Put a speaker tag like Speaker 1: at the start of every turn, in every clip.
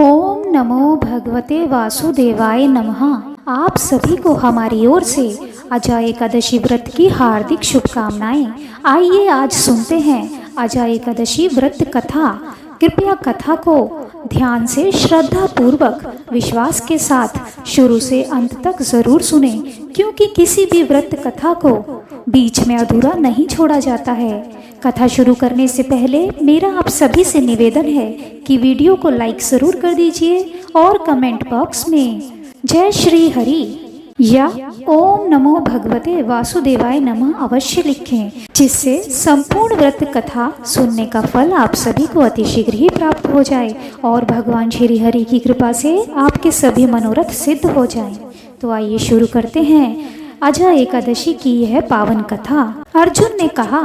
Speaker 1: ओम नमो भगवते वासुदेवाय नमः। आप सभी को हमारी ओर से अजा एकादशी व्रत की हार्दिक शुभकामनाएं। आइए आज सुनते हैं अजा एकादशी व्रत कथा। कृपया कथा को ध्यान से श्रद्धा पूर्वक विश्वास के साथ शुरू से अंत तक जरूर सुने, क्योंकि किसी भी व्रत कथा को बीच में अधूरा नहीं छोड़ा जाता है। कथा शुरू करने से पहले मेरा आप सभी से निवेदन है कि वीडियो को लाइक जरूर कर दीजिए और कमेंट बॉक्स में जय श्री हरि या ओम नमो भगवते वासुदेवाय नमः अवश्य लिखें, जिससे संपूर्ण व्रत कथा सुनने का फल आप सभी को अतिशीघ्र ही प्राप्त हो जाए और भगवान श्री हरि की कृपा से आपके सभी मनोरथ सिद्ध हो जाएं। तो आइए शुरू करते हैं अजा एकादशी की यह पावन कथा। अर्जुन ने कहा,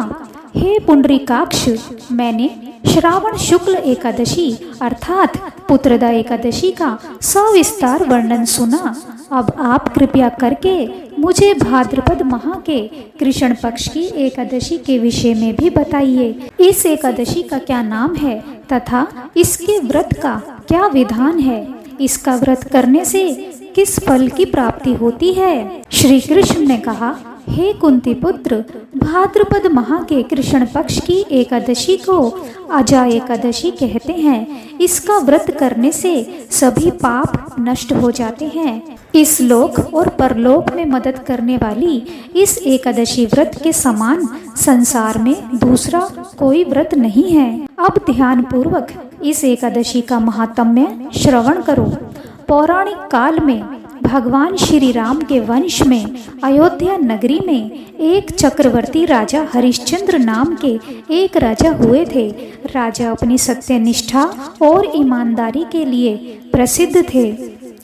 Speaker 1: हे पुंडरीकाक्ष, मैंने श्रावण शुक्ल एकादशी अर्थात पुत्रदा एकादशी का सविस्तार वर्णन सुना। अब आप कृपया करके मुझे भाद्रपद माह के कृष्ण पक्ष की एकादशी के विषय में भी बताइए। इस एकादशी का क्या नाम है तथा इसके व्रत का क्या विधान है? इसका व्रत करने से किस फल की प्राप्ति होती है? श्री कृष्ण ने कहा, हे कुंती पुत्र, भाद्रपद माह के कृष्ण पक्ष की एकादशी को अजा एकादशी कहते हैं। इसका व्रत करने से सभी पाप नष्ट हो जाते हैं। इस लोक और परलोक में मदद करने वाली इस एकादशी व्रत के समान संसार में दूसरा कोई व्रत नहीं है। अब ध्यान पूर्वक इस एकादशी का महात्म्य श्रवण करो। पौराणिक काल में भगवान श्री राम के वंश में अयोध्या नगरी में एक चक्रवर्ती राजा हरिश्चंद्र नाम के एक राजा हुए थे। राजा अपनी सत्यनिष्ठा और ईमानदारी के लिए प्रसिद्ध थे।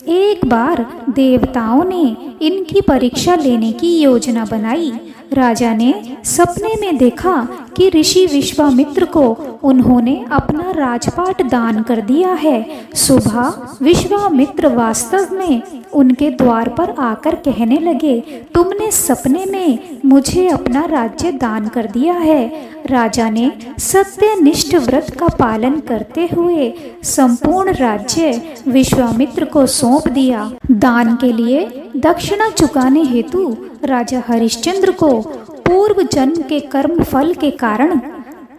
Speaker 1: एक बार देवताओं ने इनकी परीक्षा लेने की योजना बनाई। राजा ने सपने में देखा कि ऋषि विश्वामित्र को उन्होंने अपना राजपाट दान कर दिया है। सुबह विश्वामित्र वास्तव में उनके द्वार पर आकर कहने लगे, तुमने सपने में मुझे अपना राज्य दान कर दिया है। राजा ने सत्यनिष्ठ व्रत का पालन करते हुए संपूर्ण राज्य विश्वामित्र को सौंप दिया। दान के लिए दक्षिणा चुकाने हेतु राजा हरिश्चंद्र को पूर्व जन्म के कर्म फल के कारण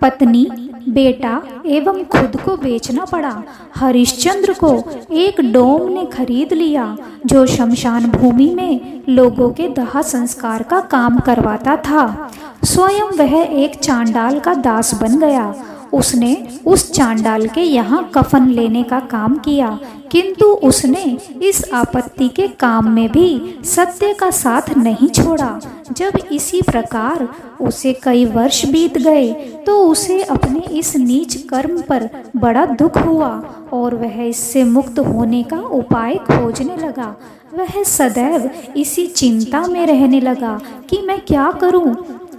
Speaker 1: पत्नी, बेटा एवं खुद को बेचना पड़ा। हरिश्चंद्र को एक डोम ने खरीद लिया जो शमशान भूमि में लोगों के दाह संस्कार का काम करवाता था। स्वयं वह एक चांडाल का दास बन गया। उसने उस चांडाल के यहाँ कफन लेने का काम किया, किंतु उसने इस आपत्ति के काम में भी सत्य का साथ नहीं छोड़ा। जब इसी प्रकार उसे कई वर्ष बीत गए तो उसे अपने इस नीच कर्म पर बड़ा दुख हुआ और वह इससे मुक्त होने का उपाय खोजने लगा। वह सदैव इसी चिंता में रहने लगा कि मैं क्या करूं,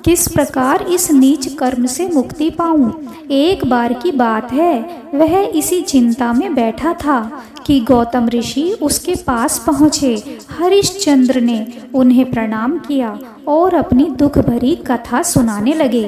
Speaker 1: किस प्रकार इस नीच कर्म से मुक्ति पाऊं। एक बार की बात है, वह इसी चिंता में बैठा था कि गौतम ऋषि उसके पास पहुँचे। हरिश्चंद्र ने उन्हें प्रणाम किया और अपनी दुख भरी कथा सुनाने लगे।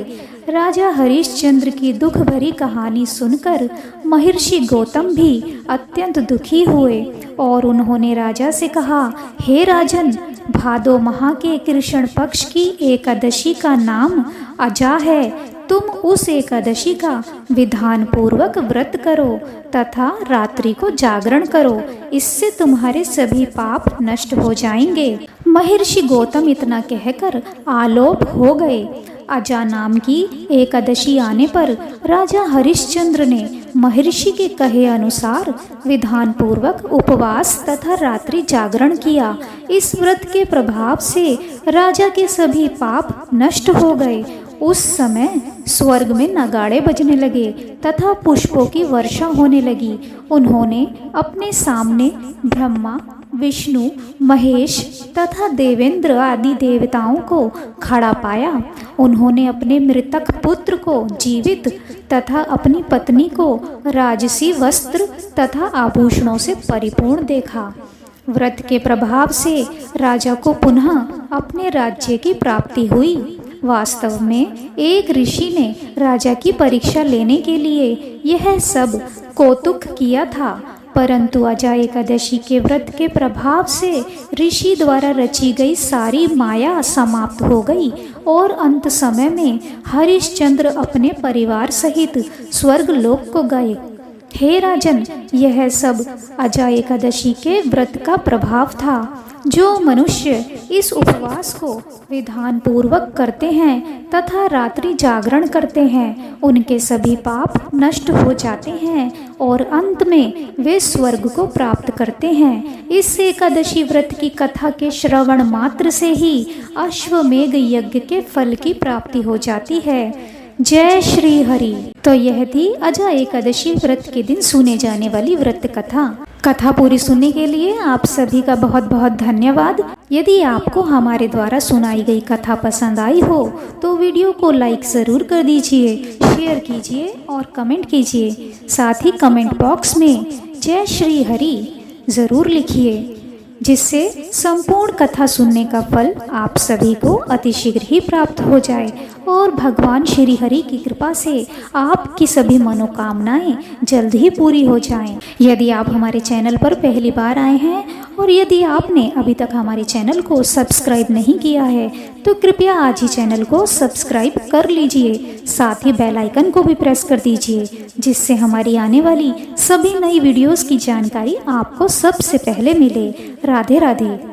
Speaker 1: राजा हरिश्चंद्र की दुख भरी कहानी सुनकर महर्षि गौतम भी अत्यंत दुखी हुए और उन्होंने राजा से कहा, हे राजन, भादो माह के कृष्ण पक्ष की एकादशी का नाम अजा है। तुम उस एकादशी का विधान पूर्वक व्रत करो तथा रात्रि को जागरण करो, इससे तुम्हारे सभी पाप नष्ट हो जाएंगे। महर्षि गौतम इतना कहकर आलोप हो गए। अजा नाम की एकादशी आने पर राजा हरिश्चंद्र ने महर्षि के कहे अनुसार विधान पूर्वक उपवास तथा रात्रि जागरण किया। इस व्रत के प्रभाव से राजा के सभी पाप नष्ट हो गए। उस समय स्वर्ग में नगाड़े बजने लगे तथा पुष्पों की वर्षा होने लगी। उन्होंने अपने सामने ब्रह्मा, विष्णु, महेश तथा देवेंद्र आदि देवताओं को खड़ा पाया। उन्होंने अपने मृतक पुत्र को जीवित तथा अपनी पत्नी को राजसी वस्त्र तथा आभूषणों से परिपूर्ण देखा। व्रत के प्रभाव से राजा को पुनः अपने राज्य की प्राप्ति हुई। वास्तव में एक ऋषि ने राजा की परीक्षा लेने के लिए यह सब कौतुक किया था। परंतु अजय एकादशी के व्रत के प्रभाव से ऋषि द्वारा रची गई सारी माया समाप्त हो गई और अंत समय में हरिश्चंद्र अपने परिवार सहित स्वर्ग लोक को गए। हे राजन, यह सब अजय एकादशी के व्रत का प्रभाव था। जो मनुष्य इस उपवास को विधान पूर्वक करते हैं तथा रात्रि जागरण करते हैं, उनके सभी पाप नष्ट हो जाते हैं और अंत में वे स्वर्ग को प्राप्त करते हैं। इस एकादशी व्रत की कथा के श्रवण मात्र से ही अश्वमेध यज्ञ के फल की प्राप्ति हो जाती है। जय श्री हरि। तो यह थी अजय एकादशी व्रत के दिन सुने जाने वाली व्रत कथा। कथा पूरी सुनने के लिए आप सभी का बहुत बहुत धन्यवाद। यदि आपको हमारे द्वारा सुनाई गई कथा पसंद आई हो तो वीडियो को लाइक ज़रूर कर दीजिए, शेयर कीजिए और कमेंट कीजिए। साथ ही कमेंट बॉक्स में जय श्री हरि ज़रूर लिखिए, जिससे संपूर्ण कथा सुनने का फल आप सभी को अतिशीघ्र ही प्राप्त हो जाए और भगवान श्री हरि की कृपा से आपकी सभी मनोकामनाएं जल्द ही पूरी हो जाएं। यदि आप हमारे चैनल पर पहली बार आए हैं और यदि आपने अभी तक हमारे चैनल को सब्सक्राइब नहीं किया है तो कृपया आज ही चैनल को सब्सक्राइब कर लीजिए। साथ ही बेल आइकन को भी प्रेस कर दीजिए, जिससे हमारी आने वाली सभी नई वीडियोस की जानकारी आपको सबसे पहले मिले। राधे राधे।